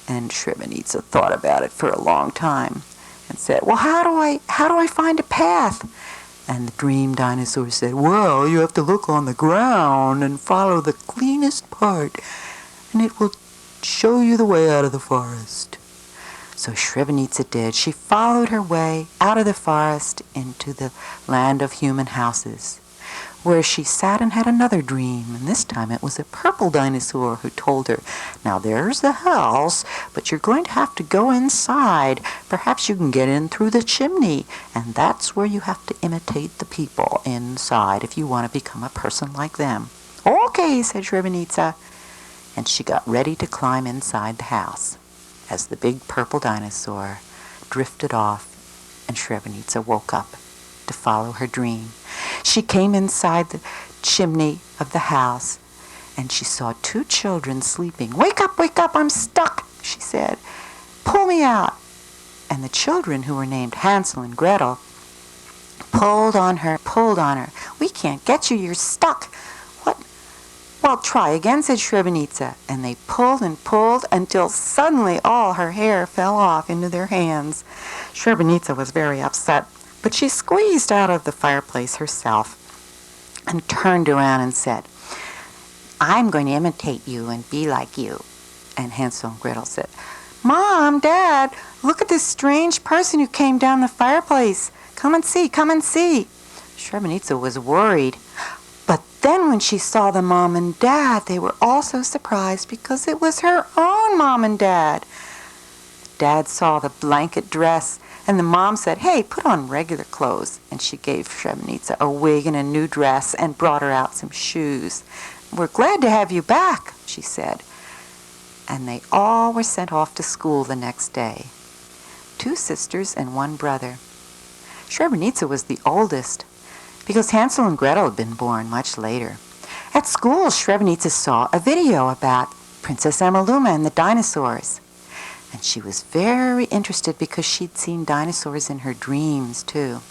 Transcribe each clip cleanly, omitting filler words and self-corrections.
And Srebrenica thought about it for a long time and said, well, how do I find a path? And the dream dinosaur said, well, you have to look on the ground and follow the cleanest part, and it will show you the way out of the forest. So Srebrenica did. She followed her way out of the forest into the land of human houses, where she sat and had another dream, and this time it was a purple dinosaur who told her, now there's the house, but you're going to have to go inside. Perhaps you can get in through the chimney, and that's where you have to imitate the people inside if you want to become a person like them. Okay, said Srebrenica, and she got ready to climb inside the house as the big purple dinosaur drifted off, and Srebrenica woke up to follow her dream. She came inside the chimney of the house, and she saw two children sleeping. Wake up, I'm stuck, she said. Pull me out. And the children, who were named Hansel and Gretel, pulled on her. We can't get you, you're stuck. What? Well, try again, said Srebrenica. And they pulled and pulled until suddenly all her hair fell off into their hands. Srebrenica was very upset, but she squeezed out of the fireplace herself and turned around and said, I'm going to imitate you and be like you. And Hansel and Gretel said, Mom, Dad, look at this strange person who came down the fireplace. Come and see. Srebrenica was worried. But then when she saw the mom and dad, they were also surprised because it was her own mom and dad. Dad saw the blanket dress, and the mom said, hey, put on regular clothes. And she gave Srebrenica a wig and a new dress and brought her out some shoes. We're glad to have you back, she said. And they all were sent off to school the next day. 2 sisters and 1 brother. Srebrenica was the oldest, because Hansel and Gretel had been born much later. At school, Srebrenica saw a video about Princess Amaluma and the dinosaurs. And she was very interested because she'd seen dinosaurs in her dreams, too.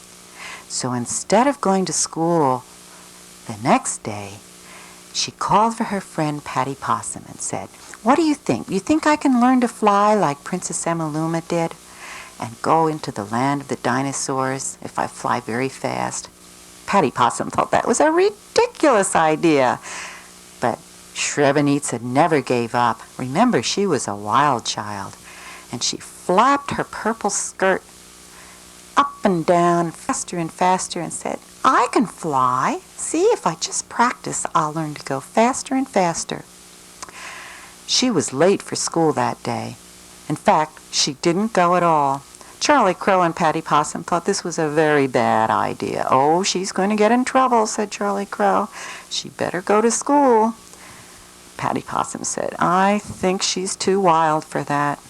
So instead of going to school the next day, she called for her friend Patty Possum and said, what do you think? You think I can learn to fly like Princess Amaluma did and go into the land of the dinosaurs if I fly very fast? Patty Possum thought that was a ridiculous idea. But Srebrenica never gave up. Remember, she was a wild child. And she flapped her purple skirt up and down faster and faster and said, I can fly. See, if I just practice, I'll learn to go faster and faster. She was late for school that day. In fact, she didn't go at all. Charlie Crow and Patty Possum thought this was a very bad idea. Oh, she's going to get in trouble, said Charlie Crow. She better go to school. Patty Possum said, I think she's too wild for that.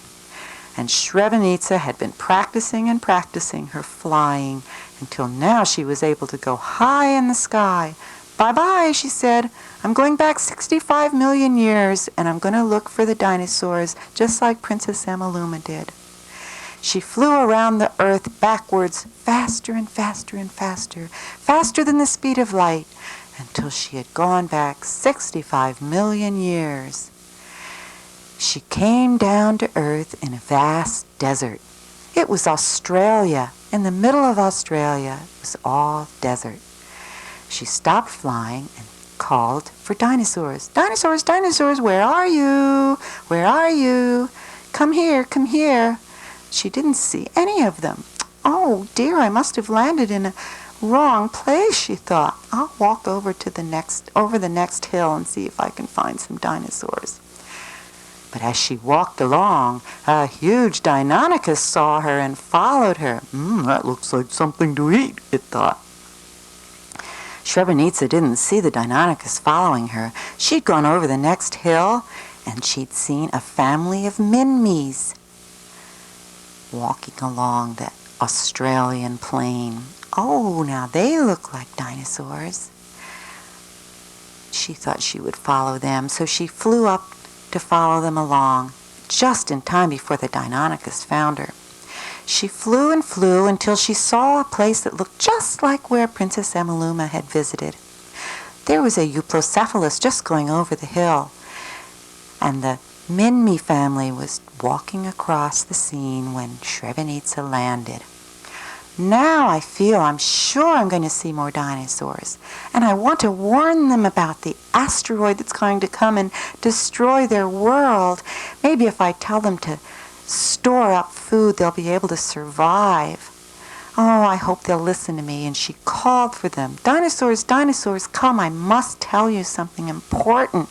And Srebrenica had been practicing and practicing her flying until now she was able to go high in the sky. Bye-bye, she said. I'm going back 65 million years, and I'm going to look for the dinosaurs just like Princess Amaluma did. She flew around the earth backwards, faster and faster and faster, faster than the speed of light, until she had gone back 65 million years. She came down to Earth in a vast desert. It was Australia. In the middle of Australia, it was all desert. She stopped flying and called for dinosaurs. Dinosaurs, dinosaurs, where are you? Where are you? Come here, come here. She didn't see any of them. Oh dear, I must have landed in a wrong place, she thought. I'll walk over the next hill and see if I can find some dinosaurs. But as she walked along, a huge Deinonychus saw her and followed her. That looks like something to eat, it thought. Srebrenica didn't see the Deinonychus following her. She'd gone over the next hill, and she'd seen a family of minmies walking along the Australian plain. Oh, now they look like dinosaurs. She thought she would follow them, so she flew up to follow them along, just in time before the Deinonychus found her. She flew and flew until she saw a place that looked just like where Princess Amaluma had visited. There was a euplocephalus just going over the hill, and the Minmi family was walking across the scene when Srebrenica landed. Now I'm sure I'm going to see more dinosaurs. And I want to warn them about the asteroid that's going to come and destroy their world. Maybe if I tell them to store up food, they'll be able to survive. Oh, I hope they'll listen to me. And she called for them. Dinosaurs, dinosaurs, come. I must tell you something important.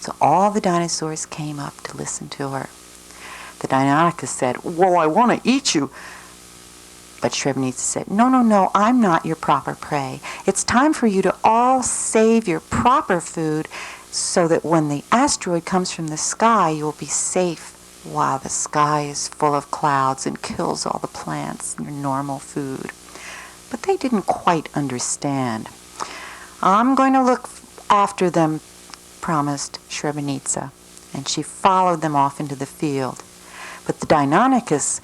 So all the dinosaurs came up to listen to her. The Deinonychus said, well, I want to eat you. But Srebrenica said, no, no, no, I'm not your proper prey. It's time for you to all save your proper food so that when the asteroid comes from the sky, you'll be safe while the sky is full of clouds and kills all the plants and your normal food. But they didn't quite understand. I'm going to look after them, promised Srebrenica, and she followed them off into the field. But the Deinonychus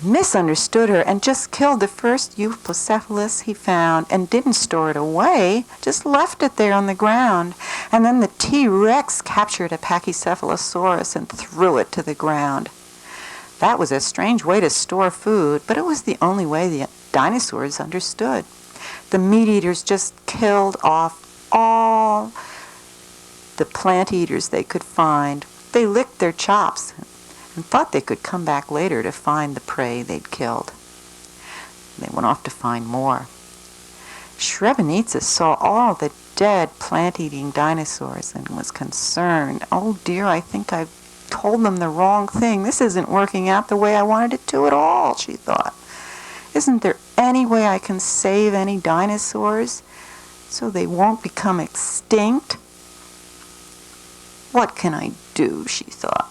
misunderstood her and just killed the first Euoplocephalus he found and didn't store it away, just left it there on the ground. And then the T-Rex captured a Pachycephalosaurus and threw it to the ground. That was a strange way to store food, but it was the only way the dinosaurs understood. The meat-eaters just killed off all the plant-eaters they could find. They licked their chops and thought they could come back later to find the prey they'd killed. They went off to find more. Srebrenica saw all the dead plant-eating dinosaurs and was concerned. Oh dear, I think I've told them the wrong thing. This isn't working out the way I wanted it to at all, she thought. Isn't there any way I can save any dinosaurs so they won't become extinct? What can I do, she thought.